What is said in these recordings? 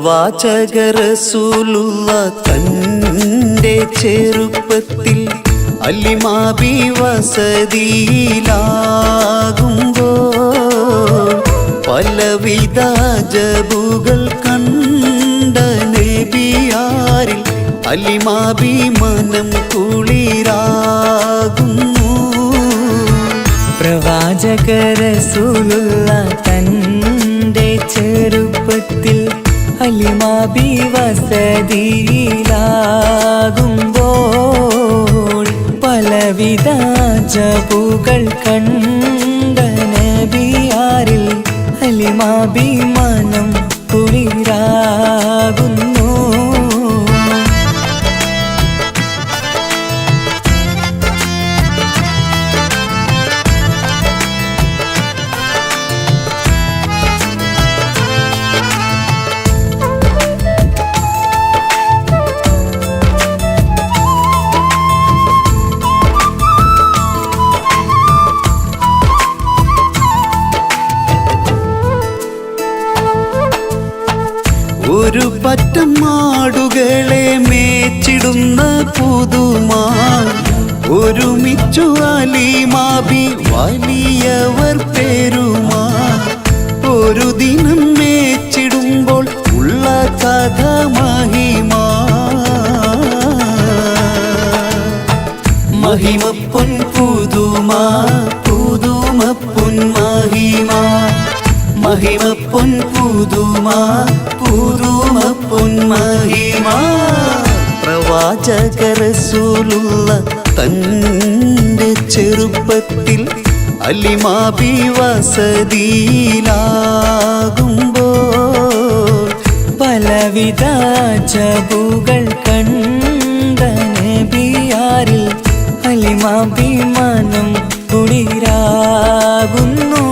പ്രവാചക റസൂലുള്ള തൻ്റെ ചെറുപ്പത്തിൽ അലിമാബി വസതിയിലാകുമ്പോൾ പലവിധ ജബുകൾ കണ്ട നബിയാരിൽ അലിമാബി മനം കുളിരാകുന്നു. പ്രവാചക റസൂലുള്ള തൻ്റെ ചെറുപ്പത്തിൽ അലിമാബി വസതിയിലാകുമ്പോൾ പലവിധ ജബുകൾ കണ്ട നബിയാരിൽ അലിമാബി മനം കുളിരാകുന്നു. ഒരു പറ്റം മാടുകളെ മേച്ചിടുന്ന പുതുമാ ഒരുമിച്ചു അലിമാബി വലിയവർ പേരുമാ ഒരു ദിനം മേച്ചിടുമ്പോൾ ഉള്ള കഥ മഹിമാ മഹിമപ്പൊൻ പുതുമാ പുതുമപ്പൊൻ മഹിമാ മഹിമപ്പൊൻ പുതുമാ പുതുമപ്പൊൻ മഹിമാ. പ്രവാചക റസൂലുള്ള തൻ്റെ ചെറുപ്പത്തിൽ അലിമാബി വസതിയിലാകുമ്പോൾ പലവിധ ജബുകൾ കണ്ട നബിയാരിൽ അലിമാബി മനം കുളിരാകുന്നു.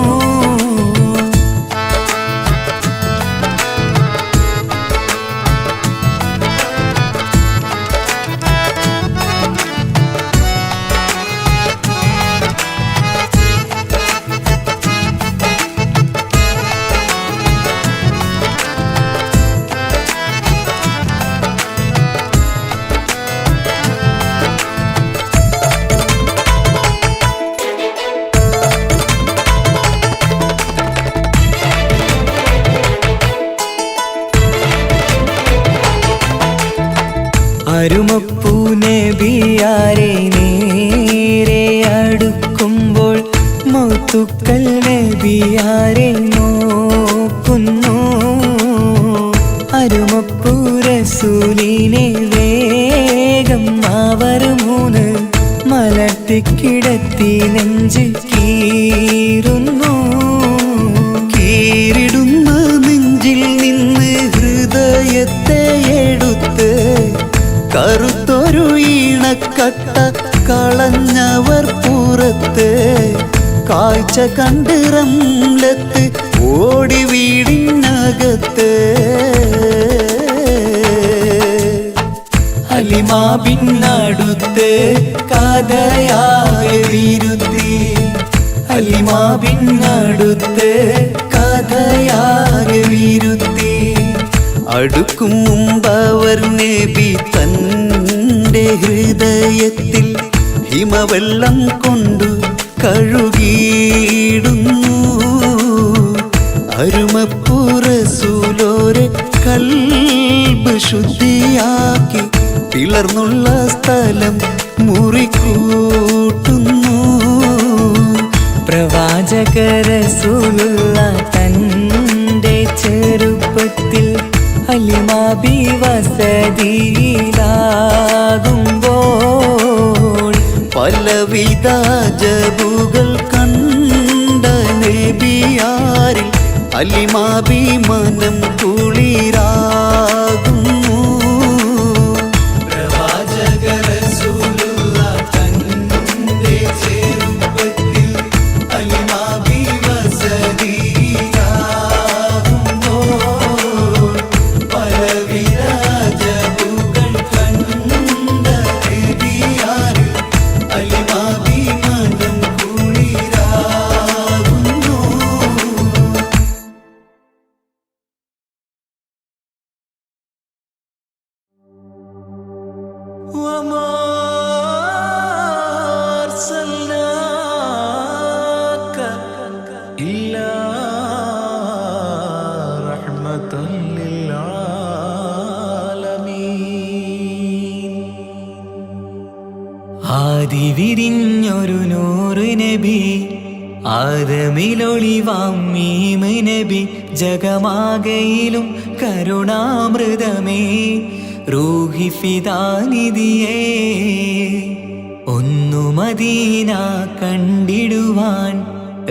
അരുമപ്പൂ നബിയാരെ നേരെ അടുക്കുമ്പോൾ മൗത്തുക്കൾ നബിയാരെ നോക്കുന്നു. അരുമപ്പൂ റസൂലിനെ വേഗം അവർ മൂന്ന് മലർത്തിക്കിടത്തി നെഞ്ച് കീറുന്നു. കീറിടുന്ന നെഞ്ചിൽ നിന്ന് ഹൃദയത്തെ എടുത്ത് കറുത്തൊരു ഈണക്കട്ട കളഞ്ഞവർ പുറത്ത് കാഴ്ച കണ്ട് റംലത്ത് ഓടി വീടിനകത്ത് അലിമാബിനടുത്ത് കഥയാകെ വിരുത്തി അലിമാബിനടുത്ത് കഥയാകെ വിരുത്തി അടുക്കും മുമ്പവർ നബി തൻ്റെ ഹൃദയത്തിൽ ഹിമവെള്ളം കൊണ്ടു കഴുകിയിടുന്നു. അരുമപ്പൂ റസൂലോരെ കൽബ് ശുദ്ധിയാക്കി പിളർന്നുള്ള സ്ഥലം മുറിക്കൂട്ടുന്നു. പ്രവാചക റസൂലുള്ള തൻ്റെ ചെറുപ്പത്തിൽ അലിമാബി വസതിയിലാകുമ്പോൾ പലവിധ ജബുകൾ കണ്ട നബിയാരിൽ അലിമാബി മനം കുളിരാകുന്നു. പ്രവാചക റസൂലുള്ള തൻ്റെ ചെറുപ്പത്തിൽ അലിമാബി വസതിയിലാകുമ്പോൾ പലവിധ ജബുകൾ കണ്ട നബിയാരിൽ അലിമാബി മനം കുളിരാകുന്നു. ആദി വിരിഞ്ഞൊരു നൂറ് നബി ആദമിലൊളിവാം മീമ് നബി ജഗമാകയിലും കരുണാമൃതമേ റൂഹി ഫിദാനിധിയേ ഒന്നു മദീന കണ്ടിടുവാൻ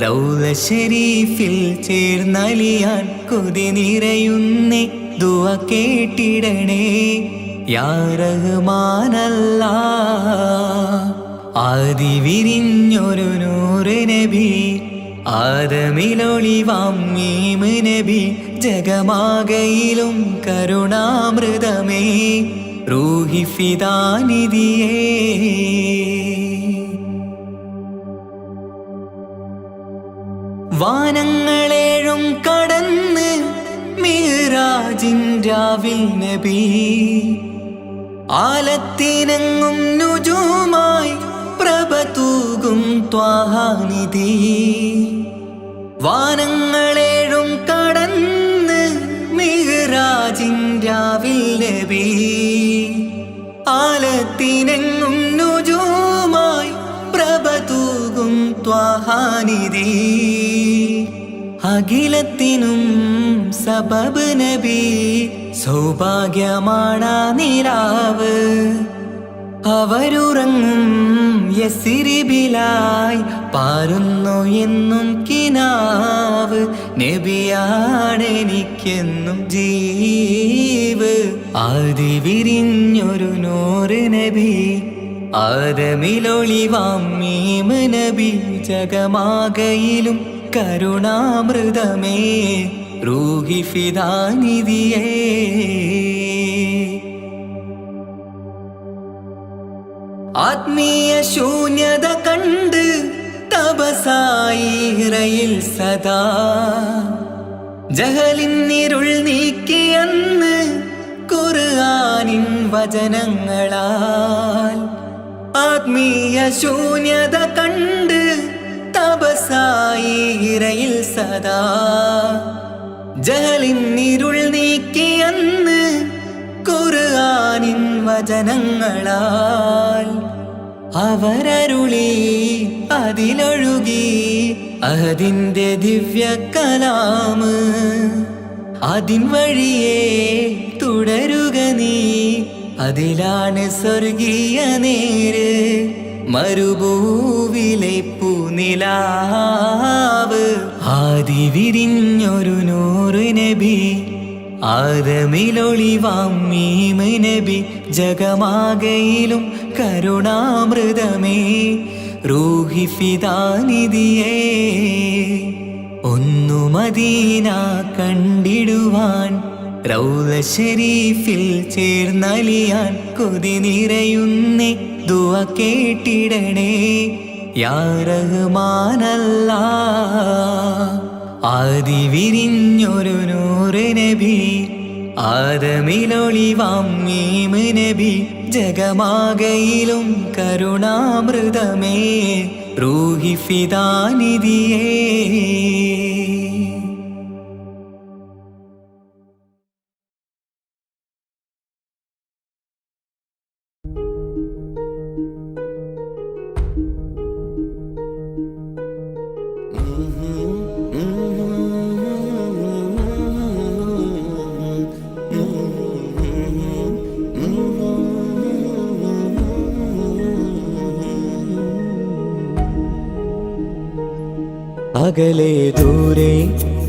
റൗള ശരീഫിൽ ചേർന്നലിയാൻ കൊതി നിറയുന്നേ ദുആ കേട്ടിടണേ യാ റഹ്മാനല്ലാ ആദി വിരിഞ്ഞൊരു നൂറ് നബി ആദമിലൊളിവാം മീമ് നബി ജഗമാകയിലും കരുണാമൃതമേ റൂഹി ഫിദാനിധിയേ വാനങ്ങളേഴും കടന്ന് മിഅ്റാജിൻ രാവിൽ നബി ആലത്തിനങ്ങും നുജൂമായി പ്രഭ തൂകും ത്വാഹാനിധി വാനങ്ങളേഴും കടന്ന് മിഅ്റാജിൻ രാവിൽ നബി ആലത്തിനെങ്ങും നുജൂമായി പ്രഭ തൂകും ത്വാഹാനിധി അഖിലത്തിനും സബബ് നബി സൗഭാഗ്യമാണ നിലാവ് അവരുറങ്ങും യസിരിബിലായി പാരുന്നു എന്നും കിനാവ് നബിയാണെനിക്കെന്നും ജീവ് ആദി വിരിഞ്ഞൊരു നൂറ് നബി ആദമിലൊളിവാം മീമ് നബി ജഗമാകയിലും കരുണാമൃതമേ റൂഹി ഫിദാനിധിയേ ആത്മീയ ശൂന്യത കണ്ട് തപസായി ഇറയിൽ സദാ ജഹലിന്നിരുൾ നീക്കിയന്ന് ഖുർആനിൻ വചനങ്ങളാൽ ആത്മീയ ശൂന്യത കണ്ട് തപസായി ഇറയിൽ സദാ ജഹലിന്നിരുൾ നീക്കിയന്ന് ഖുർആനിൻ വചനങ്ങളാൽ അവരരുളി അതിലൊഴുകി അതിൻ്റെ ദിവ്യ കലാമ് അതിൻ വഴിയേ തുടരുക നീ അതിലാണ് സ്വർഗീയ നേര് മരുഭൂവിലെ പൂനിലാവ് ആദി വിരിഞ്ഞൊരു നൂറ് നബി ആദമിലൊളിവാം മീമ് നബി ജഗമാകയിലും കരുണാമൃതമേ റൂഹി ഫിദാനിധിയേ ഒന്നു മദീന കണ്ടിടുവാൻ റൗള ശരീഫിൽ ചേർന്നലിയാൻ കൊതി നിറയുന്നേ ദുആ കേട്ടിടണേ യാ റഹ്മാനല്ലാ ആദി വിരിഞ്ഞൊരു നൂറ് നബി ആദമിലൊളിവാം മീമ് നബി ജഗമാകയിലും കരുണാമൃതമേ റൂഹി ഫിദാനിധിയേ അകലെ ദൂരെ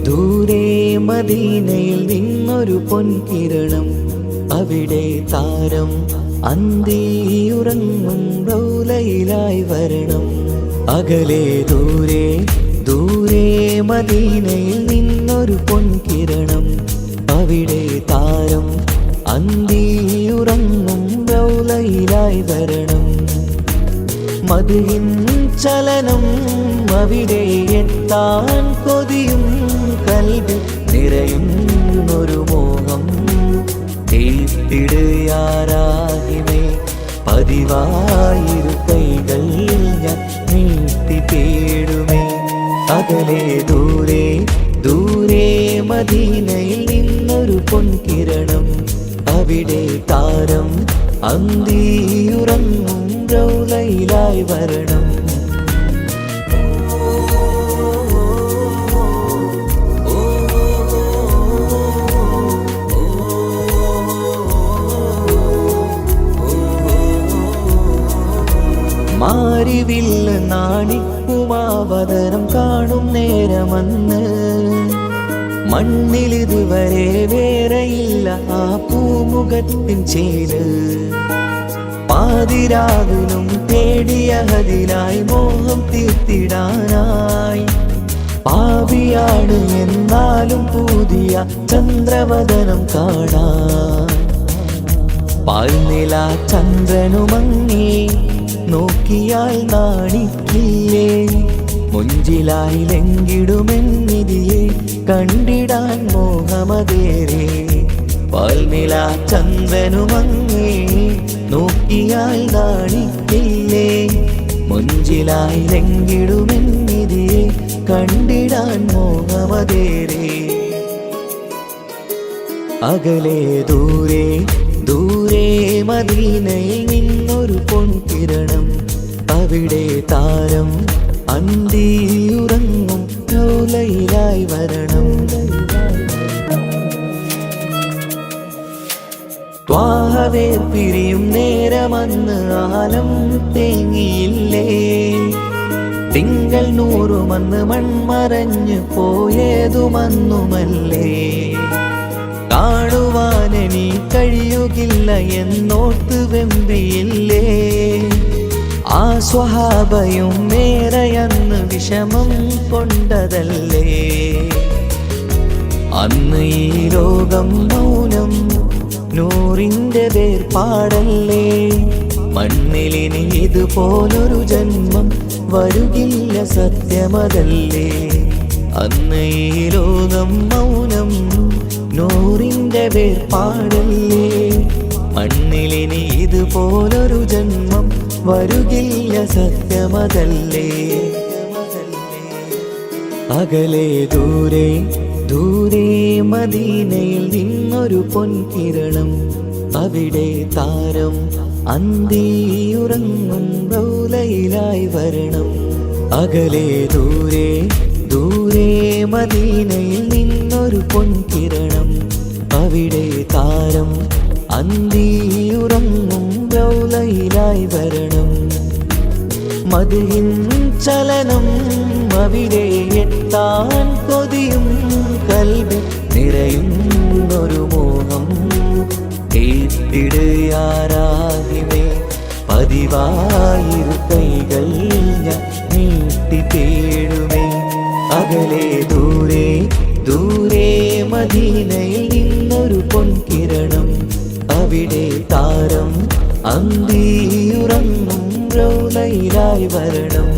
ദൂരെ മദീനയിൽ നിന്നൊരു പൊൻകിരണം അവിടെ താരം അന്തിയുറങ്ങും റൗലയിലായി വരണം അകലെ ദൂരെ ദൂരെ മദീനയിൽ നിന്നൊരു പൊൻകിരണം അവിടെ താരം അന്തിയുറങ്ങും റൗലയിലായി വരണം മദിഹിൻ ചലനം അവിടെ എത്താൻ കൊതിയും കൽബിൽ നിറയുന്നൊരു മോഹം തീർത്തിടുയാരാഹിമേ പതിവായിരു കൈകൾ ഞാൻ നീട്ടി തേടുമേ അകലെ ദൂരെ ദൂരെ മദീനയിൽ നിന്നൊരു പൊൻകിരണം അവിടെ താരം അന്തിയുറങ്ങും റൗളയിലായി വരണം. മാരിവില്ല് നാണിക്കുമാവതരം കാണും നേരമന്ന് മണ്ണിലിതുവരെ വേറെയില്ല ആ പൂമുഖത്തിൻ ചേര്. പാതിരാവിലും തേടിയ ഹദിനായി മോഹം തീർത്തിടാനായി പാപിയാണ് എന്നാലും പുതിയ ചന്ദ്രവദനം കാണാൻ. പാൽനില ചന്ദ്രനുമങ്ങി നോക്കിയാൽ നാണിക്കില്ലേ മുഞ്ചിലായി ലംഘിടുമെന്നിതിയെ കണ്ടിടാൻ മോഹമതേരെ. പാൽനില ചന്ദ്രനുമങ്ങി നോക്കിയാൽ നാണിക്കില്ലേ മുഞ്ചിലായി ലംഘിടുമെന്നിതിയെ കണ്ടിടാൻ മോഹമതേരെ. അകലെ ദൂരെ ദൂരെ മദീനയിൽ നിന്നൊരു പൊൻകിരണം. അവിടെ താരം അന്തിയുറങ്ങും റൗളയിലായി വരണം. ത്വാഹവേ പിരിയും നേരമന്ന് ആലം തേങ്ങിയില്ലേ. തിങ്കൾ നൂറുമന്ന് മൺമറഞ്ഞു പോയതുമന്നുമല്ലേ. കാണുവാനെനി കഴിയുകില്ല എന്നോർത്ത് വെമ്പിയില്ലേ. ആ സ്വഹാബയും മേറയന്ന് വിഷമം കൊണ്ടതല്ലേ. അന്ന് ഈ ലോകം മൗനം നൂറിൻ്റെ വേർപാടല്ലേ. മണ്ണിലിനി ഇതുപോലൊരു ജന്മം വരുകില്ല സത്യമതല്ലേ. അന്ന് ഈ ലോകം മൗനം നൂറിൻ്റെ വേർപാടല്ലേ. മണ്ണിലിനി ഇതുപോലൊരു ജന്മം വരുകില്ല സത്യമതല്ലേ. അകലെ ദൂരെ ദൂരെ മദീനയിൽ നിന്നൊരു പൊൻകിരണം. അവിടെ താരം അന്തിയുറങ്ങും റൗളയിലായി വരണം. അകലെ ദൂരെ ദൂരെ മദീനയിൽ നിന്നൊരു പൊൻകിരണം. അവിടെ താരം അന്തിയുറങ്ങും റൗളയിലായി വരണം. മദ്ഹിൻ ചലനം അവിടെ എത്താൻ കൊതിയും കൽബിൽ നിറയുന്നൊരു മോഹം. കേട്ടിടയാരാഹിമേ പതിവായിരു കൈകൾ ഞാൻ നീട്ടി തേടുമേ. അകലെ ദൂരെ ദൂരെ മദീനയിൽ നിന്നൊരു പൊൻകിരണം. അവിടെ താരം അന്തിയുറങ്ങും റൗളയിലായി വരണം.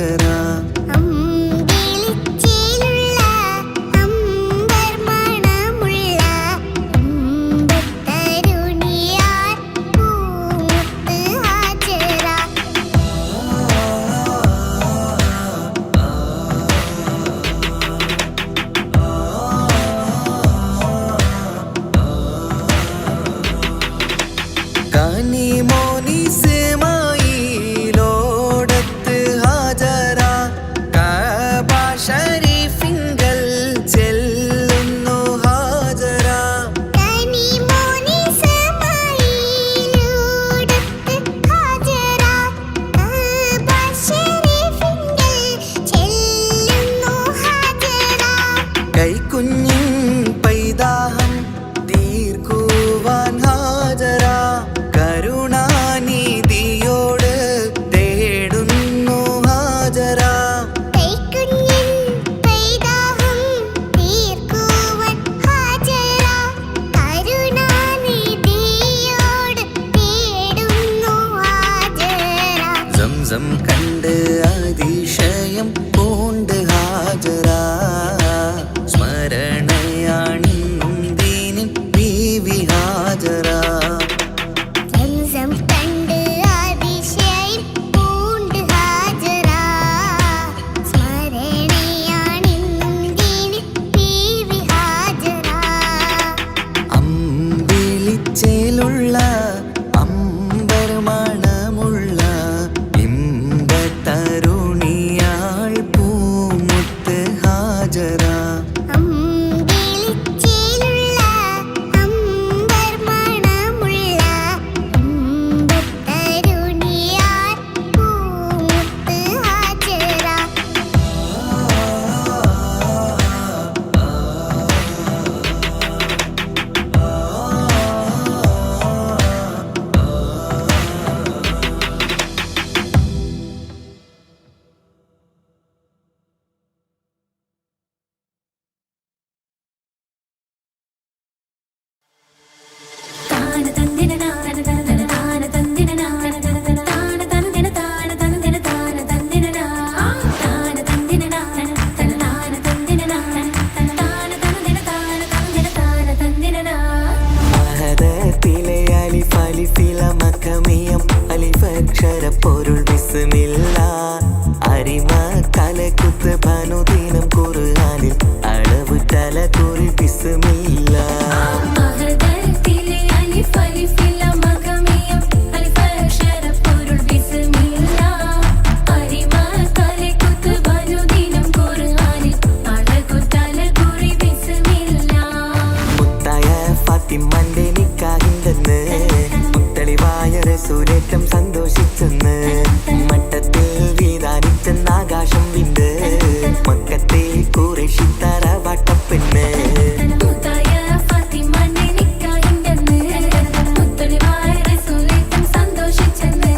ഹാജറ അമ്പിളിച്ചേലുള്ള അമ്പർ മണമുള്ള അമ്പത്തരുണിയാർ പൂമുത്ത് ഹാജറ കനി മോനിസമായിലോടത്ത് ഹാജറ കഅബ ശരീഫിങ്കൽ ചെല്ലുന്നു ഹാജറ കനിമോനി സമായിലൂടത്ത് ഹാജറ കഅബ ശരീഫിങ്കൽ ചെല്ലുന്നു ഹാജറ കൈക്കുഞ്ഞിൻ പൈതാഹം തീർക്കുവാൻ ഹാജറ കരുണാനിധിയോട് തേടുന്നു ഹാജറ കൈക്കുഞ്ഞിൻ പൈതാഹം തീർക്കുവാൻ ഹാജറ കരുണാനിധിയോട് തേടുന്നു ഹാജറ സംസം കണ്ട് അതിശയം പൂണ്ട് ഹാജറ സ്മരണയാണിന്നും ദീനിൻ ബീവി ഹാജറ സംസം കണ്ട് അതിശയം പൂണ്ട് ഹാജറ സ്മരണയാണിന്നും ദീനിൽ ബീവി ഹാജറ അമ്പിളിച്ചേലുള്ള അമ്പർ മണമുള്ള ഇമ്പത്തരുണിയാൾ പൂമുത്ത് ഹാജറ അമ്പിളിച്ചേലുള്ള അമ്പർ മണമുള്ള അമ്പത്തരുണിയാർ പൂമുത്ത് ഹാജറ മഹദത്തിലെ അലിഫ് അലിഫില മഖമിയം അലിഫക്ഷര പൊരുൾ ബിസ്മില്ല അരിമ തലകുത്ത് ബനുദിനം ഖുർആനിൽ അളവ് തലകുറി ബിസ്മില്ല മഹദത്തിലെ അലിഫ് അലിഫില മഖമിയം അലിഫക്ഷര പൊരുൾ ബിസ്മില്ല അരിമ തലകുത്ത് ബനുദിനം ഖുർആനിൽ അളവ് തലകുറി ബിസ്മില്ല മുത്തായ ഫാത്തിമന്റെ നിക്കാഹിന്റെന്ന് മുത്തളിവായ റസൂലേറ്റം സന്തോഷിച്ചെന്ന് മട്ടത്തിൽ വീതാനിച്ചെന്ന് ആകാശം വിണ്ട് മക്കത്തെ കുറേശി തറവാട്ടപ്പെണ്ണ് മുത്തായ ഫാത്തിമന്റെ നിക്കാഹിന്റെന്ന് മുത്തലിവായ റസൂലേറ്റം സന്തോഷിച്ചെന്ന്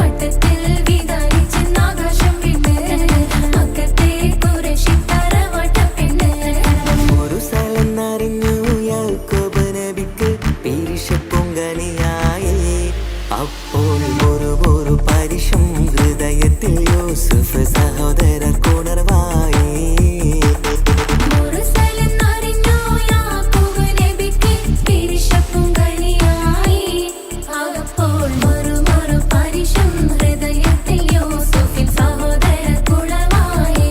മട്ടത്തിൽ വിധാനിച്ചെന്ന് ആകാശം വിണ്ട് മക്കത്തെ ഖുറൈശി തറവാട്ടപ്പെണ്ണ് ഒരു സ്ഥലന്നറിഞ്ഞു യാക്കോബ് നബിക്ക് പേരിഷപ്പൊങ്കലിയായി അപ്പോൾ ഒരു പരിശം ഹൃദയത്തിൽ യൂസുഫ് സഹോദരർ കുണർവായി ഒരു സ്ഥലം അറിഞ്ഞു യാക്കോബ് നബിക്ക് പിരിശപ്പുങ്കലിയായി അപ്പോൾ ഒരു പരിശം ഹൃദയത്തിൽ യൂസുഫിൻ സഹോദര കുളവായി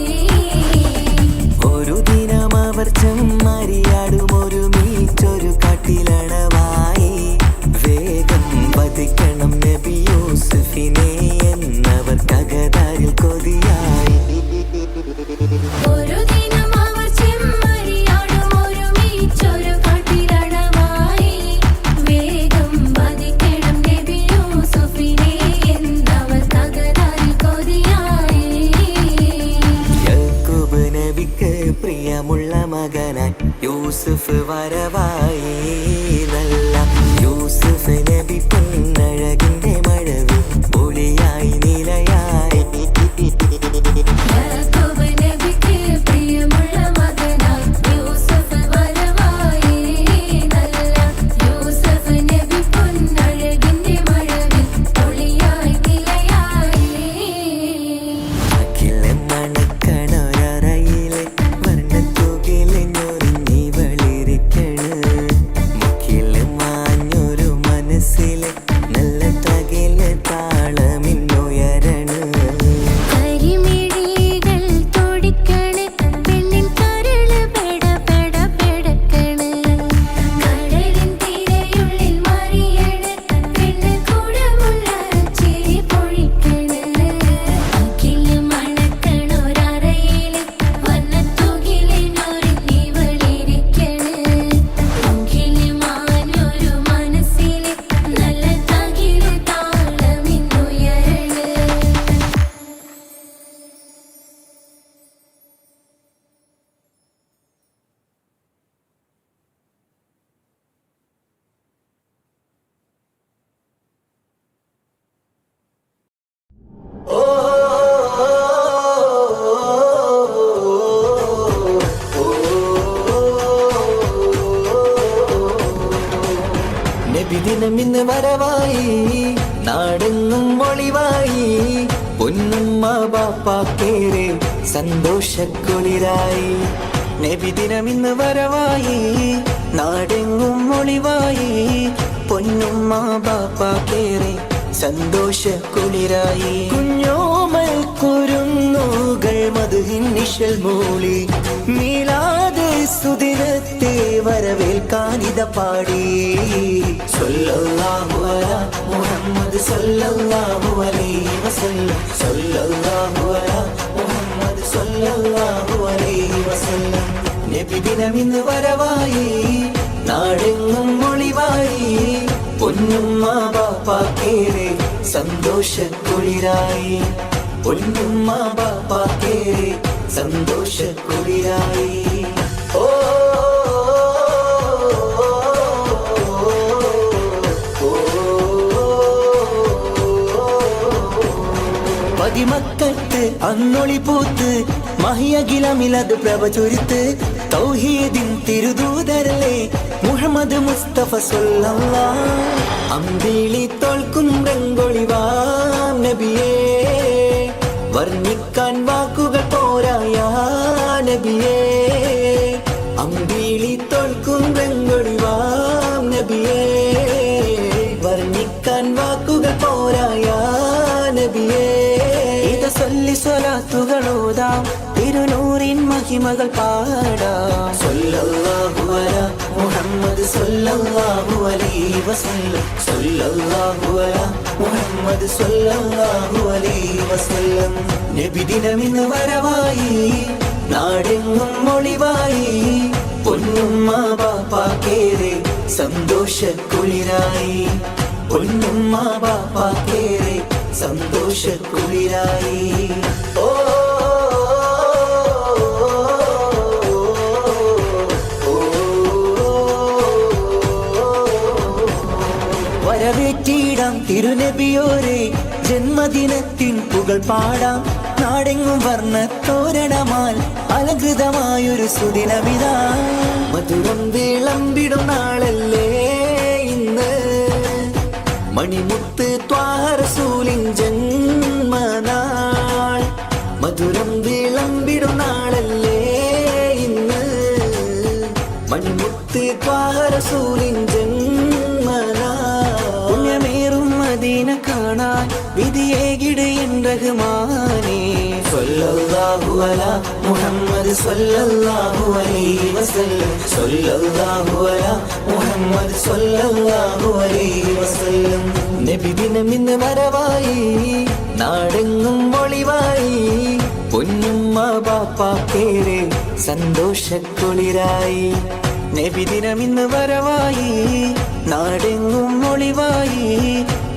ഒരു ദിനം അവർ ചെമ്മരിയാടും ഒരുമിച്ചൊരു കാട്ടിലണവായി വേഗം വധിക്കണം നബി യൂസുഫിനെ എന്നവർ കകതാരിൽ കൊതിയായി ഒരു ദിനം അവർ ചെമ്മരിയാടും ഒരുമിച്ചൊരു കാട്ടിലണവായി വേഗം വധിക്കണം നബി യൂസുഫിനെ എന്നവർ തകരാറിൽ കൊതിയായി യാക്കൂബ് നബിക്ക് പ്രിയമുള്ള മകനായി യൂസുഫ് വരവായി നല്ല യൂസുഫ് നബി പൊന്നഴകിന്റെ മഴവിൽ ഒളിയായി നിലയായി യാക്കോബ് നബിക്ക് പ്രിയമുള്ള മകനായി യൂസുഫ് വരവായി നല്ല യൂസുഫ് നബി പൊന്നഴകിന്റെ മഴവിൽ ഒളിയായി നിലയായി വരവായി നാടെങ്ങും ഒളിവായി പൊന്നുമ്മ ബാപ്പാക്കേറെ സന്തോഷക്കുളിരായി നബിദിനമിന്ന് വരവായി നാടെങ്ങും ഒളിവായി പൊന്നുമ്മ ബാപ്പാക്കേറെ സന്തോഷക്കുളിരായി കുഞ്ഞോമൽ കുരുന്നുകൾ മധുഹിൻ നിശൽ മൂളി മീലാദ് സുദിനത്തെ വരവേൽക്കാനിത പാടി സല്ലല്ലാഹു അലാ മുഹമ്മദ് സല്ലല്ലാഹു അലൈഹി വസല്ലം സല്ലല്ലാഹു അലാ മുഹമ്മദ് സല്ലല്ലാഹു അലൈഹി വസല്ലം നബിദിനമിന്ന് വരവായി നാടെങ്ങും ഒളിവായി പൊന്നുമ്മ ബാപ്പാക്കേറെ സന്തോഷക്കുളിരായി പൊന്നുമ്മ ബാപ്പാക്കേറെ സന്തോഷക്കുളിരായി ഓ പതിമക്കത്ത് അന്നൊളി പൂത്ത് മഹിയകിലമിലത് പ്രഭ ചൊരിത്ത് തൗഹീദിൻ തിരുദൂതരല്ലേ മുഹമ്മദ് മുസ്തഫ സല്ലല്ലാഹ് അമ്പിളി തോൽക്കും രംഗൊളിവാം നബിയേ വർണ്ണിക്കാൻ വാക്കുകൾ പോരായ നബിയേ അമ്പിളി തോൽക്കും രംഗൊളിവാം നബിയേ വർണ്ണിക്കാൻ വാക്കുകൾ പോരായ നബിയേ ഇത് ചൊല്ലി സ്വലാത്തുകളോതാം തിരുനൂറിൻ മഹിമകൾ പാടാം സല്ലല്ലാഹു അലാ മുഹമ്മദ് സല്ലല്ലാഹു അലൈഹി വസല്ലം സല്ലല്ലാഹു അലാ മുഹമ്മദ് സല്ലല്ലാഹു അലൈഹി വസല്ലം നബിദിനമിന്ന് വരവായി നാടെങ്ങും ഒളിവായി പൊന്നുമ്മ ബാപ്പാക്കേറെ സന്തോഷക്കുളിരായി പൊന്നുമ്മ ബാപ്പാക്കേറെ സന്തോഷക്കുളിരായി ഓ വരവേറ്റിടാം തിരുനബിയോരെ ജന്മദിനത്തിൻ പുകൾ പാടാം നാടെങ്ങും വർണ്ണത്തോരണമാൽ അലങ്കൃതമായൊരു സുദിനമിതാ മധുരം വിളമ്പിടും നാളല്ലേ ഇന്ന് മണിമുത്ത് ത്വാഹ റസൂലിൻ ജന്മനാൾ മധുരം വിളമ്പിടും നാളല്ലേ ഇന്ന് മണിമുത്ത് ത്വാഹ റസൂലിൻ പുണ്യമേറും മദീന കാണാൻ വിധിയേകിട് എൻ റഹ്മാനേ സല്ലല്ലാഹു അലാ മുഹമ്മദ് സല്ലല്ലാഹു അലൈഹി വസല്ലം സല്ലല്ലാഹു അലാ മുഹമ്മദ് സല്ലല്ലാഹു അലൈഹി വസല്ലം നബിദിനമിന്ന് വരവായി നാടെങ്ങും ഒളിവായി പൊന്നുമ്മ ബാപ്പാക്കേറെ സന്തോഷക്കുളിരായി നബിദിനമിന്ന് വരവായി നാടെങ്ങും ഒളിവായി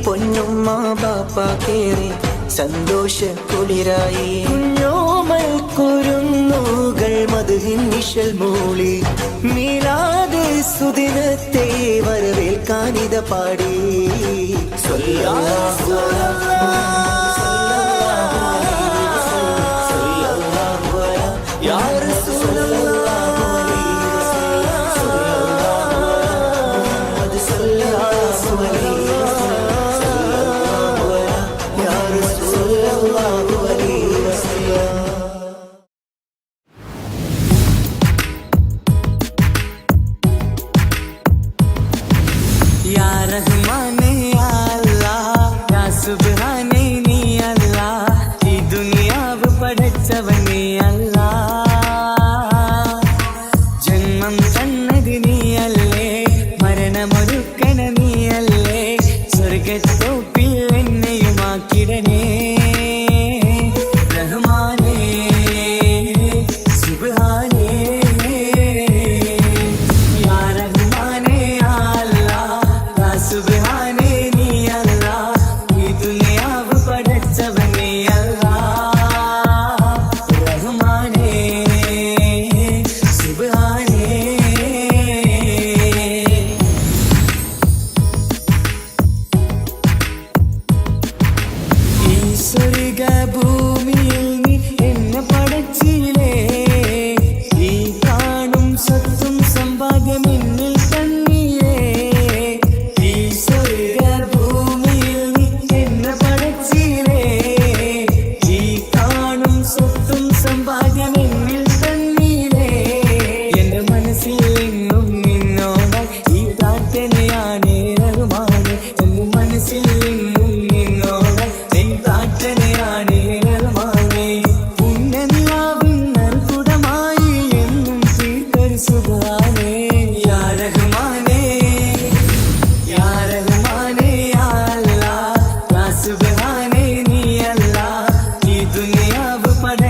പൊന്നുമ്മ ബാപ്പാക്കേറെ സന്തോഷക്കുളിരായി കുഞ്ഞോമൽ കുരുന്നുകൾ മധുഹിൻ നിശൽ മൂളി മീലാദ് സുദിനത്തെ വരവേൽക്കാനിത പാടി സല്ലല്ലാഹു അലാ സല്ലല്ലാഹു അലാ യാ റസൂലല്ലാഹ്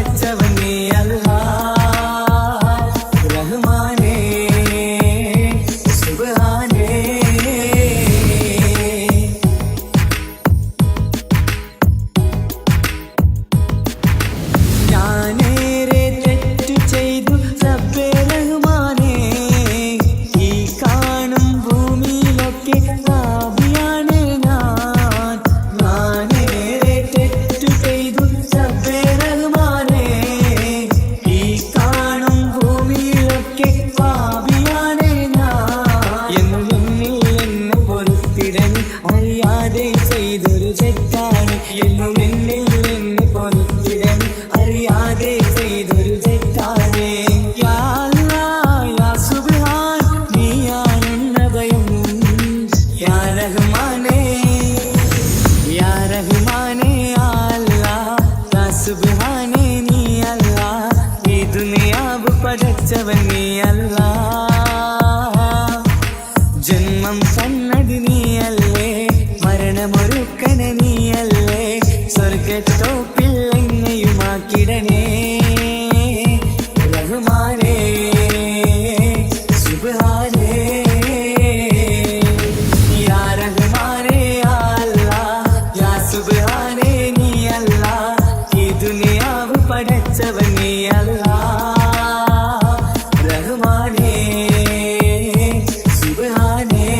പടച്ചവൻ നീ അല്ലാ റഹ്മാനേ സുബ്ഹാനേ. ഞാനേറെ തെറ്റു ചെയ്തു റബ്ബേ റഹ്മാനേ, ഈ കാണും ഭൂമിയിലൊക്കെ പാപിയാണ് ഞാൻ. ഞാനേറെ തെറ്റു ചെയ്തു റബ്ബേ റഹ്മാനേ, ഈ കാണും ഭൂമിയിലൊക്കെ പാപിയാണ് ഞാൻ. എന്നുമെന്നിൽ എന്നെ പൊറുത്തിടണേ, അറിയാതെ ചെയ്തൊരു തെറ്റാണ്. എന്നുമെന്നിൽ എന്നെ പൊറുത്തിടണേ, അറിയാതെ ചെയ്തൊരു തെറ്റാണ്. യാ അല്ലാഹ് യാ സുബ്ഹാൻ നീയാണെന്ന ഭയം. യാ റഹ്മാനേ യാ റഹ്മാനേ യാ അല്ലാഹ് യാ സുബ്ഹാനേ നീ അല്ലാഹ്. ഈ ദുനിയാവ് പടച്ചവൻ നീ അല്ലാഹ്. ജന്മം തന്നത് നീയല്ലേ, മരണമൊരുക്കണ നീയല്ലേ, സ്വർഗത്തോപ്പിൽ എന്നെയുമാക്കിടണേ റഹ്മാനേ സുബ്ഹാനേ. യാ റഹ്മാനേ യാ അല്ലാഹ് യാ സുബ്ഹാനേ നീ അല്ലാഹ്. ഈ ദുനിയാവ് പടച്ചവൻ നീ അല്ലാഹ് റഹ്മാനേ സുബ്ഹാനേ.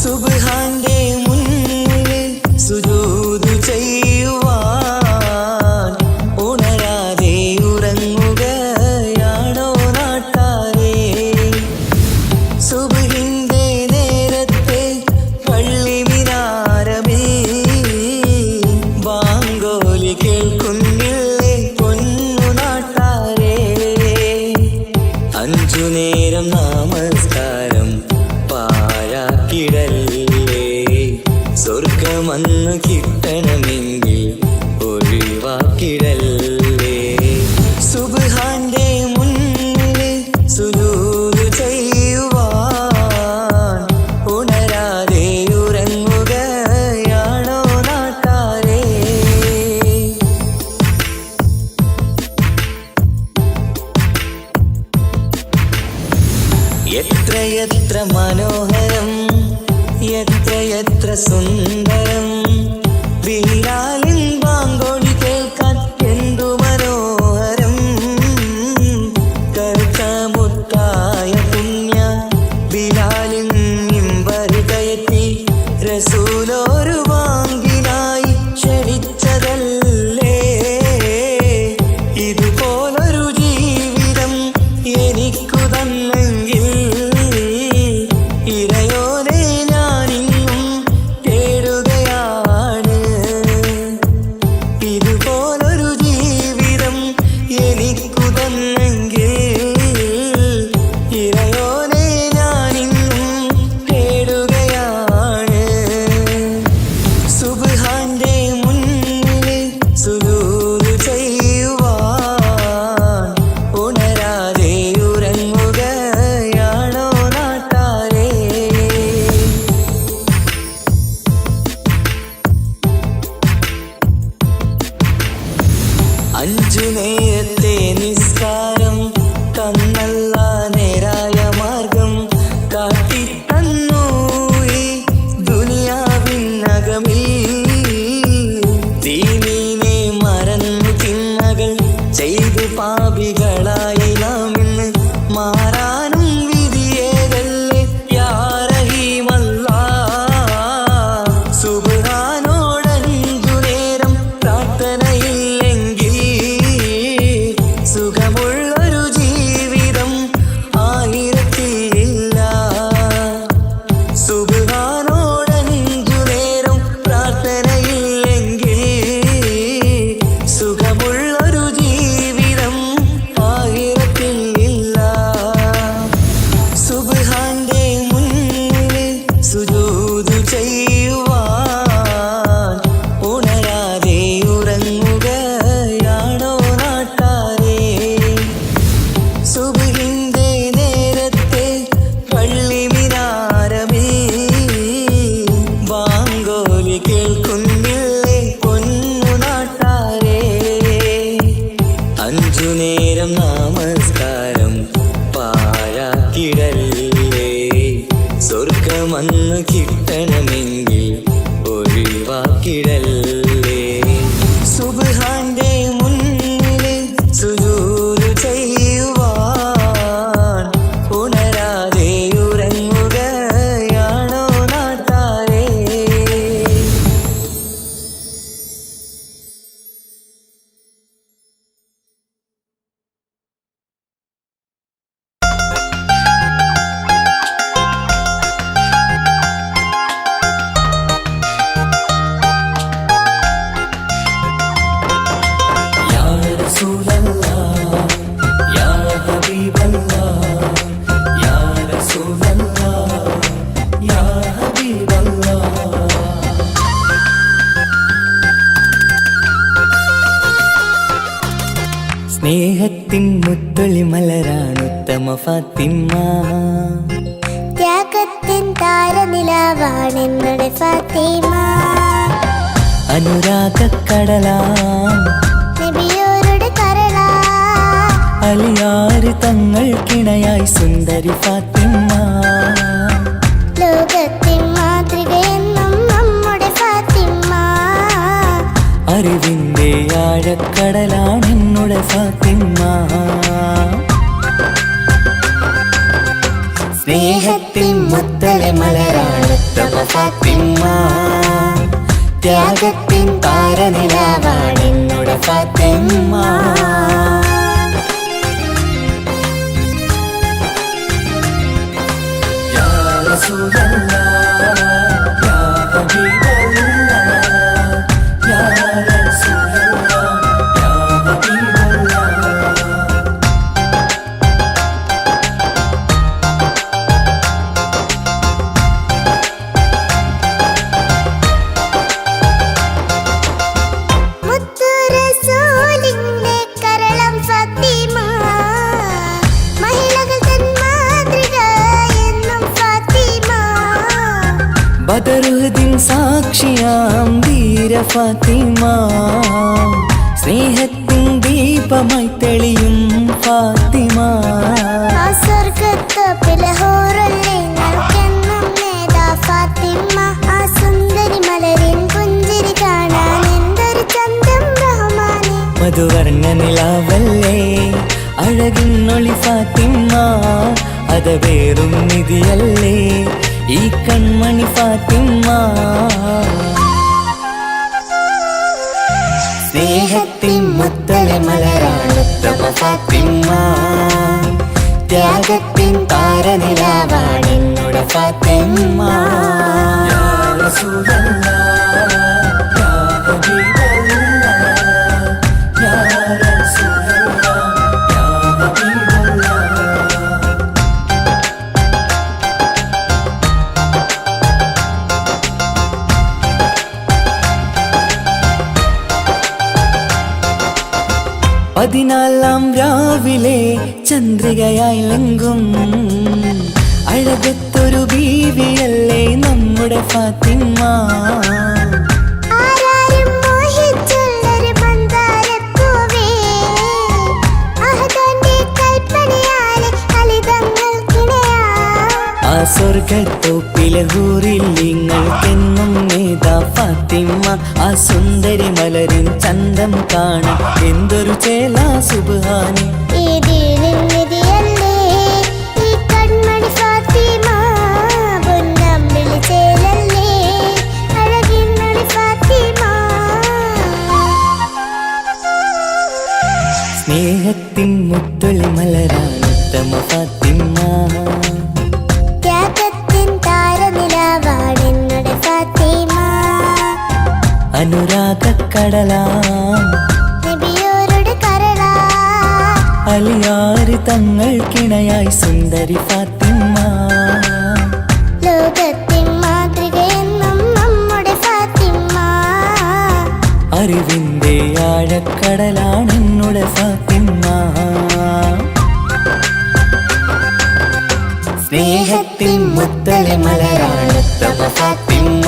സുബ്ഹാന്റെ മുന്നിൽ സുജൂദ് ചെയ്യുവാൻ ഉണരാതെ ഉറങ്ങുകയാണോ നാട്ടാരേ. സുബ്ഹിന്റെ നേരത്തെ പള്ളി മിനാരമേ ബാങ്കോലി കേൾക്കുന്നില്ലേ പൊന്നു നാട്ടാരേ. 5 നേരം നമസ്കാരം പാഴാക്കിടല്ലേ, സ്വർഗമന്ന് കിട്ടണമെങ്കിൽ ഒഴിവാക്കിടല്ലേ. സുബ്ഹാന്റെ മുന്നിൽ സുജൂദ് ചെയ്യുവാൻ ഉണരാതെ ഉറങ്ങുകയാണോ നാട്ടാരേ. എത്രയെത്ര മനോഹരം, എത്രയെത്ര സുന്ദരം, ബിലാലിൻ ബാങ്കോളി കേൾക്കാൻ എന്തു മനോഹരം. കറുത്ത മുത്തായ പുണ്യ ബിലാലിൻ മിമ്പർ കയറ്റി റസൂലൊരു വാങ്കിനായി ക്ഷണിച്ചതല്ലേ. ഇതുപോലൊരു ജീവിതം എനിക്കു തന്നെങ്കിൽ ഇറയോനെ ഞാനിന്നും തേടുകയാണ്. ഇതുപോലൊരു ജീവിതം എനിക്കു തന്നെങ്കിൽ ഇറയോനെ ഞാനിന്നും തേടുകയാണ്. സുബ്ഹാന്റെ മുന്നിൽ സുജൂദ് ചെയ്യുവാൻ ഉണരാതെ ഉറങ്ങുകയാണോ നാട്ടാരേ. 5 നേരത്തെ നിസ്കാരം തന്നല്ല നേരായ മാർഗം കാട്ടിത്തന്നു ഈ ദുനിയാവിനകമിൽ. ദീനിനെ മറന്നു തിന്മകൾ ചെയ്തു പാപികളായി നാം ഇന്ന് മാറാനും വിധിയേകല്ലേ യാ റഹീമല്ലാഹ്. സുബ്ഹാനോടഞ്ചു നേരം പ്രാർത്ഥനയില്ലെങ്കിൽ നേരം നമസ്കാരം പാഴാക്കിടല്ലേ. സ്വർഗമന്ന് കിട്ടണമെങ്കിൽ ഒഴിവാക്കിടല്ലേ. സുബ്ഹാന്റെ മുന്നിൽ സുജൂദ് ചെയ്യുവാൻ ഉണരാതെ ഉറങ്ങുകയാണോ നാട്ടാരേ? സ്നേഹത്തിൻ മുത്തൊളി മലരാണുത്തമ ഫാത്തിമ. ത്യാഗത്തിൻ താരനിലാവാണെന്നുടെ ഫാത്തിമ. അനുരാഗക്കടലാം നബിയോരുടെ കരളാ. അലിയാറ് തങ്ങൾക്കിണയായി സുന്ദരി ഫാത്തിമ. ലോകത്തിൻ മാതൃകയെന്നും നമ്മുടെ ഫാത്തിമ. അറിവിന്റെ ആഴക്കടലാണെന്നുടെ ഫാത്തിമ. സ്നേഹത്തിൻ മുത്തലെ മലരാണുത്തമ ഫാത്തിമ. ത്യാഗത്തിൻ താരനിലാവാണെന്നുടെ ഫാത്തിമ. യാ റസൂലല്ലാഹ് യാ ഹബീബല്ലാഹ് യാ റസൂലല്ലാഹ് യാ ഹബീബല്ലാഹ്. മുത്തു റസൂലിന്റെ കരളം ഫാത്തിമ. മഹിളകൾ തൻ മാതൃക എന്നും ഫാത്തിമ. ബദറുദ്ദീൻ സാക്ഷിയാം ധീര ഫാത്തിമ. സ്നേഹത്തിൻ ദീപമായി തെളിയും ഫാത്തിമ. ആ സ്വർഗത്തോപ്പിലെ ഹൂറുൽ ഇൽമെന്നും നേതാ ഫാത്തിമ. ആ സുന്ദരി മലരിൻ പുഞ്ചിരി കാണാൻ എന്തൊരു ചന്തം റഹ്മാനെ. മധുവർണ്ണ നിലാവല്ലേ അഴകിന്നൊളി ഫാത്തിമ. അതവേറും നിധിയല്ലേ ഈ കൺമണി ഫാത്തിമ. സ്നേഹത്തിൻ മുത്തലെ മലരാണുത്തമ ഫാത്തിമ. ത്യാഗത്തിൻ താരനിലാവാണെന്നുടെ ഫാത്തിമ. യാ റസൂലല്ലാഹ് യാ ഹബീബല്ലാഹ് യാ റസൂലല്ലാഹ് യാ ഹബീബല്ലാഹ്. പതിനാലാം രാവിലെ ചന്ദ്രികയായി ലങ്കും അഴകത്തൊരു ബീവിയല്ലേ നമ്മുടെ ഫാത്തിമ. ആരാരും മോഹിച്ചുള്ളൊരു മന്ദാരപ്പൂവേ. അഹദന്റെ കൽപ്പനയാലെ അലിതങ്ങൾക്കിണയാ. ആ സ്വർഗത്തോപ്പിലെ ഹൂറിൽ നിങ്ങൾക്കെന്നും നേതാ ഫാത്തിമ. ആ സുന്ദരി മലരിൻ ചന്തം കാണാൻ എന്തൊരു ചേലാ സുബ്ഹാനെ. ഈ ദീനിൻ നിധിയല്ലേ ഈ കൺമണി ഫാത്തിമ. പൊന്നമ്പിളി ചേലല്ലേ അഴകിന്നൊളി ഫാത്തിമ. സ്നേഹത്തിൻ മുത്തൊളി മലരാണുത്തമ ഫാത്തിമ. ത്യാഗത്തിൻ താരനിലാവാണെന്നുടെ ഫാത്തിമ. അനുരാഗക്കടലാം നബിയോരുടെ കരളാ. അലിയാറ് തങ്ങൾക്കിണയായി സുന്ദരി ഫാത്തിമ. ലോകത്തിൻ മാതൃകയെന്നും നമ്മുടെ ഫാത്തിമ. അറിവിന്റെ ആഴക്കടലാണെന്നുടെ ഫാത്തിമ. സ്നേഹത്തിൻ മുത്തലെ മലരാണുത്തമ ഫാത്തിമ.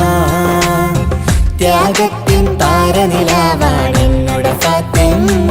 ത്യാഗത്തിൻ താരനിലാവാണെന്നുടെ ഫാത്തിമ.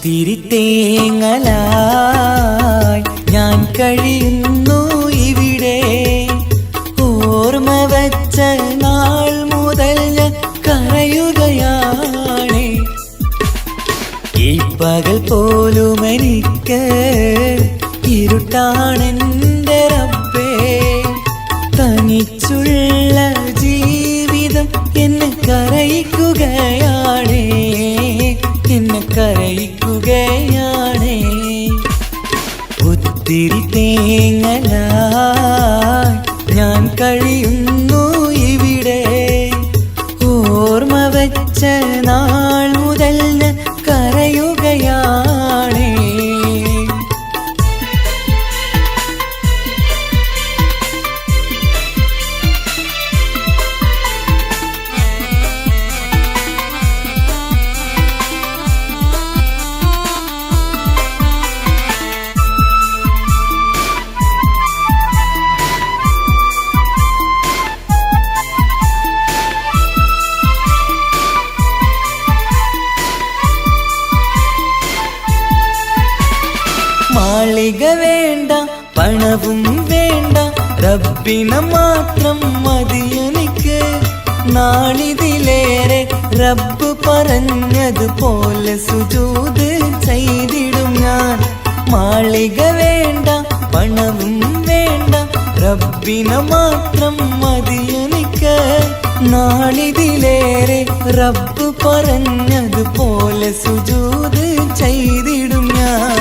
ഒത്തിരി തേങ്ങലായി ഞാൻ കഴിയുന്നു ഇവിടെ. ഓർമ്മ വച്ച നാൾ മുതൽ ഞാൻ കരയുകയാണ്. ഈ പകൽ പോലും എനിക്ക് ഇരുട്ടാണെന്റെ റബ്ബേ. തനിച്ചുള്ള ജീവിതം എന്നെ കരയിക്കുകയാണ്, എന്നെ കരയിക്കുകയാണ്. ഒത്തിരി തേങ്ങലായി ഞാൻ കഴിയുന്നു ഇവിടെ. ഓർമ്മ വച്ച നാൾ മുതൽ ഞാൻ കരയുകയാണ്. മാളിക വേണ്ട, പണവും വേണ്ട, റബ്ബിനെ മാത്രം മതിയെനിക്ക്. നാളിതിലേറെ റബ്ബ് പറഞ്ഞതുപോലെ സുജൂദ് ചെയ്തിടും ഞാൻ. മാളിക വേണ്ട, പണവും വേണ്ട, റബ്ബിനെ മാത്രം മതിയെനിക്ക്. നാളിതിലേറെ റബ്ബ് പറഞ്ഞതുപോലെ സുജൂദ് ചെയ്തിടും ഞാൻ.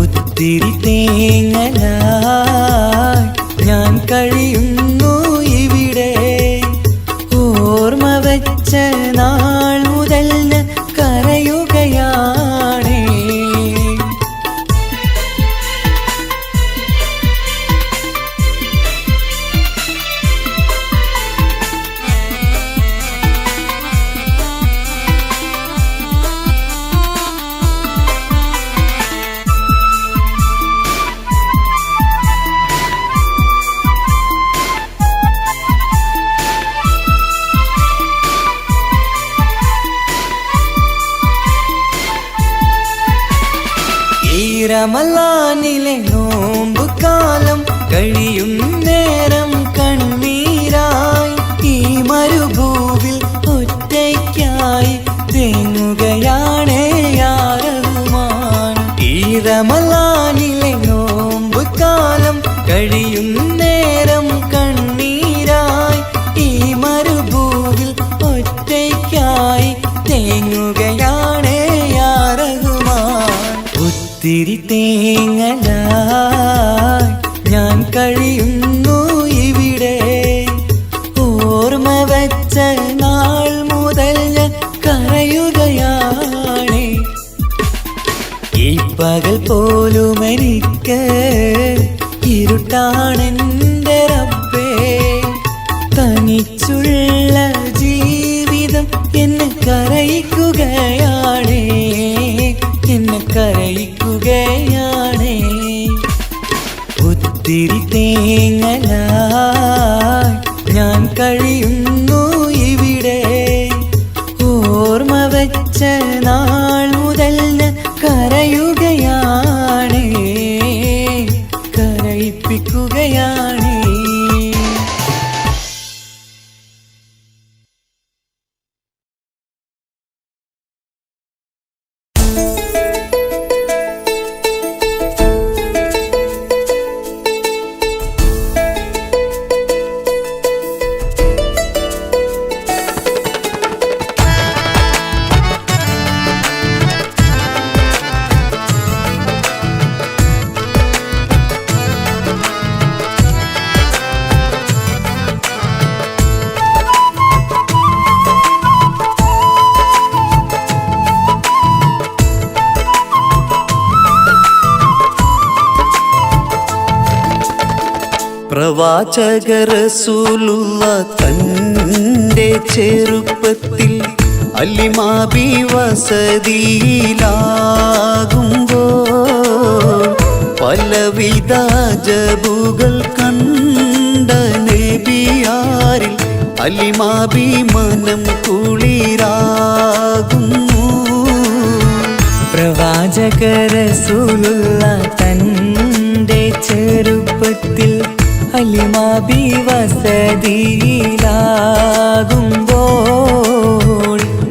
ഒത്തിരി തേങ്ങലായി ഞാൻ കഴിയുന്നു ഇവിടെ. ഓർമ്മ വച്ച നാൾ മുതൽ ഞാൻ കരയുകയാണ്. റമളാനിലെ നോമ്പ് കാലം കഴിയും നേരം കണ്ണീരായി ഈ മരുഭൂവിൽ ഒറ്റയ്ക്കായി തേങ്ങുകയാണ് യാ റഹ്മാൻ. ഈ റമളാനിലെ നോമ്പ് കാലം കഴിയും നേരം കണ്ണീരായി ഈ മരുഭൂവിൽ ഒറ്റയ്ക്കായി തേങ്ങുകയാണ് യാ റഹ്മാൻ. ഒത്തിരി തേങ്ങലായി ഞാൻ കഴിയുന്നു ഇവിടെ. ഓർമ്മ വച്ച നാൾ മുതൽ ഞാൻ കരയുകയാണ്. ഈ പകൽ പോലും എനിക്ക് ഇരുട്ടാണെന്റെ റബ്ബേ. തനിച്ചുള്ള ജീവിതം എന്നെ കരയിക്കുകയാണ്, എന്നെ കരയിക്കുകയാണ്. ഒത്തിരി തേങ്ങലായി ഞാൻ കഴിയുന്നു ഇവിടെ. ഓർമ്മ വച്ച നാൾ മുതൽ ഞാൻ കരയുകയാണ്, കരയിപ്പിക്കുകയാണ്. പ്രവാചക റസൂലുള്ള തന്റെ ചെറുപ്പത്തിൽ അലിമാബി വസതിയിലാകുമ്പോൾ പലവിധ ജബുകൾ കണ്ട നബിയാരിൽ അലിമാബി മനം കുളിരാകുന്നു. പ്രവാചക റസൂലുള്ള തൻ്റെ ചെറുപ്പത്തിൽ ഹലിമാബി വസതിയിലാകുമ്പോൾ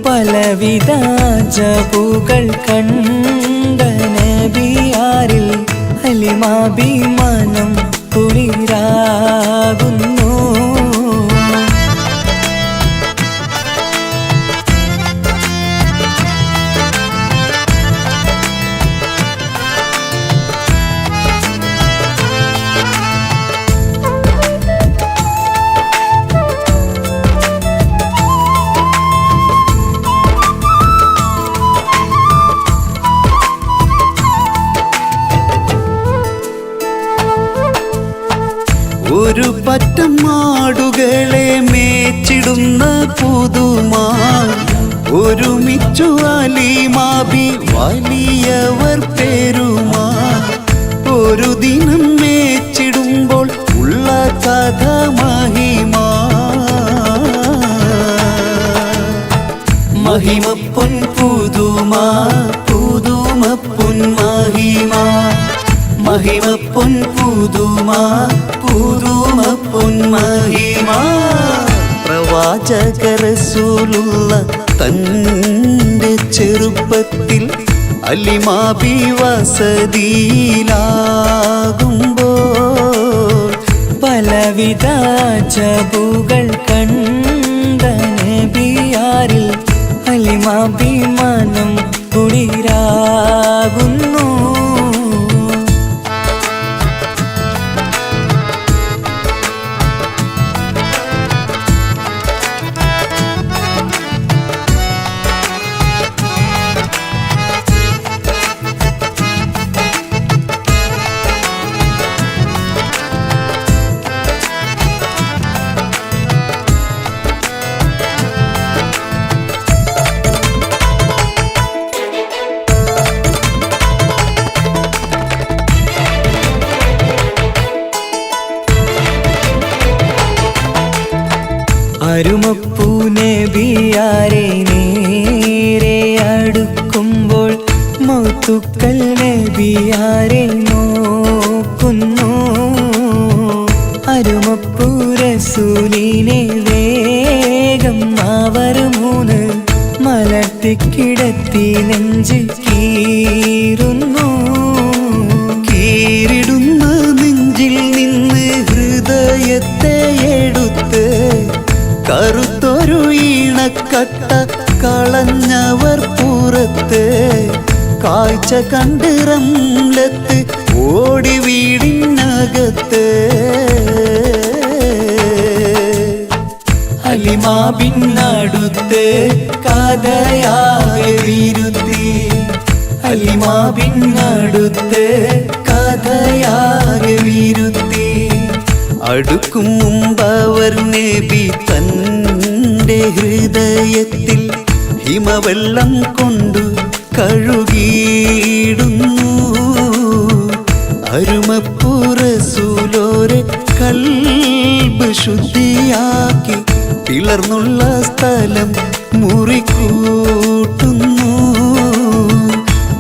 പലവിധ ജബുകൾ കണ്ട നബിയാരിൽ ഹലിമാബി മനം കുളിരാകുന്നു. ഒരു പറ്റം മാടുകളെ മേച്ചിടുന്ന പുതുമാ ഒരുമിച്ചു അലിമാബി വലിയവർ പേരുമാ ഒരു ദിനം മേച്ചിടുമ്പോൾ ഉള്ള കഥ മഹിമാ മഹിമപ്പൊൻ പുതുമാ പുതുമപ്പൊൻ മഹിമാ മഹിമപ്പൊൻ പുതുമാ പുതുമപ്പൊൻ മഹിമാ പ്രവാചക റസൂലുള്ള തൻ്റെ ചെറുപ്പത്തിൽ അലിമാബി വസതിയിലാകുമ്പോൾ പലവിധ ജബുകൾ കണ്ട നബിയാരിൽ ഹലിമാബി മനം കുളിരാകുന്നു. അരുമപ്പൂ നബിയാരെ നേരെ അടുക്കുമ്പോൾ മൗത്തുക്കൾ നബിയാരെ നോക്കുന്നു. അരുമപ്പൂ റസൂലിനെ വേഗം അവർ മൂന്ന് മലർത്തിക്കിടത്തി നെഞ്ച് കീറുന്നു. കീറിടുന്ന നെഞ്ചിൽ നിന്ന് ഹൃദയത്തെ എടുത്ത് കറുത്തൊരു ഈണക്കട്ട കളഞ്ഞവർ പുറത്ത് കാഴ്ച കണ്ട് റംലത്ത് ഓടി വീടിനകത്ത് ഹലിമാബിനടുത്ത് കഥയാകെ വിരുത്തി ഹലിമാബിനടുത്ത് കഥയാകെ വിരുത്തി അടുക്കും മുമ്പവർ നബി തൻ്റെ ഹൃദയത്തിൽ ഹിമവെള്ളം കൊണ്ടു കഴുകിയിടുന്നു. അരുമപ്പൂ റസൂലോരെ കൽബ് ശുദ്ധിയാക്കി പിളർന്നുള്ള സ്ഥലം മുറിക്കൂട്ടുന്നു.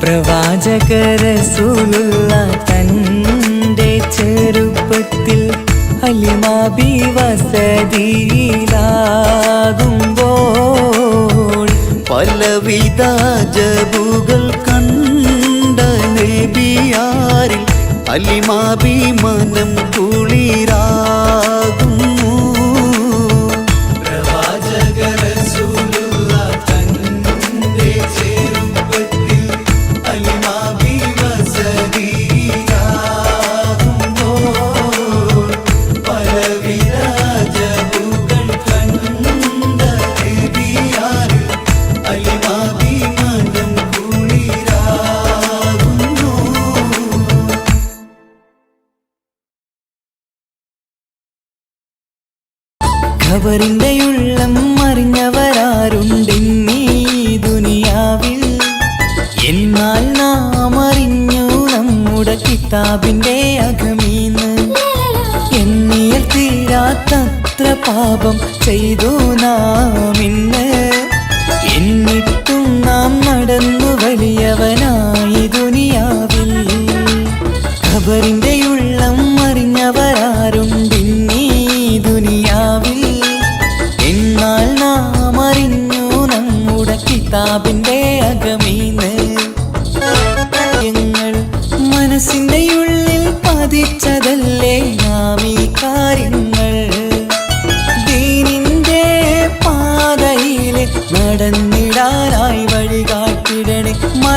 പ്രവാചക റസൂലുള്ള തൻ്റെ ചെറുപ്പത്തിൽ ഹലിമാബി വസതിയിലാകുമ്പോൾ പലവിധ ജബുകൾ കണ്ട നബിയാരിൽ അലിമാബി മനം കുളിരാകുന്നു. പ്രവാചക റസൂലുള്ള തന്റെ ചെറുപ്പത്തിൽ അലിമാബി വസതിയിലാകുമ്പോൾ പലവിധ ജബുകൾ കണ്ട നബിയാരിൽ അലിമാബി മനം കുളിരാകുന്നു. ഖബറിന്റെ ഉള്ളം അറിഞ്ഞവരാരുണ്ടെന്നീ ദുനിയാവിൽ. എന്നാൽ നാം അറിഞ്ഞു നമ്മുടെ കിതാബിന്റെ അകമീന്ന്. എന്നിൽ തീരാത്തത്ര പാപം ചെയ്തു നാം ഇന്ന്. എന്നിട്ടും നാം നടന്നു വലിയവനാ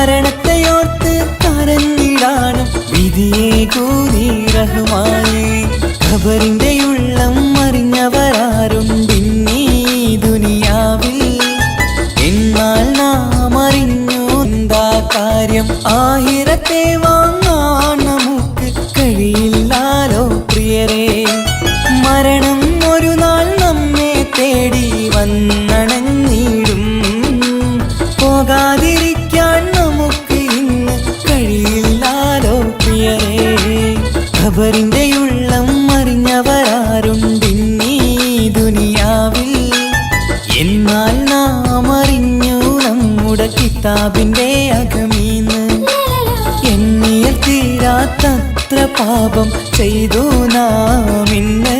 മരണത്തെയോർത്ത് കരഞ്ഞിടാനും വിധിയെ കൂടി റഹ്മാനേ ഖബറിന്റെ ഉള്ളം അറിഞ്ഞവരാരുണ്ടിന്നീ ദുനിയാവിൽ എന്നാൽ നാം അറിഞ്ഞു എന്താ കാര്യം ആഹിറത്തെ വാങ്ങാൻ നമുക്ക് കഴിയില്ലാലോ പ്രിയരേ മരണം ഒരു നാൾ നമ്മെ തേടി വന്നണഞ്ഞിടും പോകാതിരിക്കാൻ നമുക്ക് ഇന്ന് കഴിയില്ലാലോ പ്രിയരേ ഖബറിന്റെ ഉള്ളം അറിഞ്ഞവരാരുണ്ടിന്നീ ദുനിയാവിൽ എന്നാൽ നാം അറിഞ്ഞു നമ്മുടെ കിതാബിന്റെ അകമീന്ന് എണ്ണിയ തീരാത്തത്ര പാപം ചെയ്തു നാം ഇന്ന്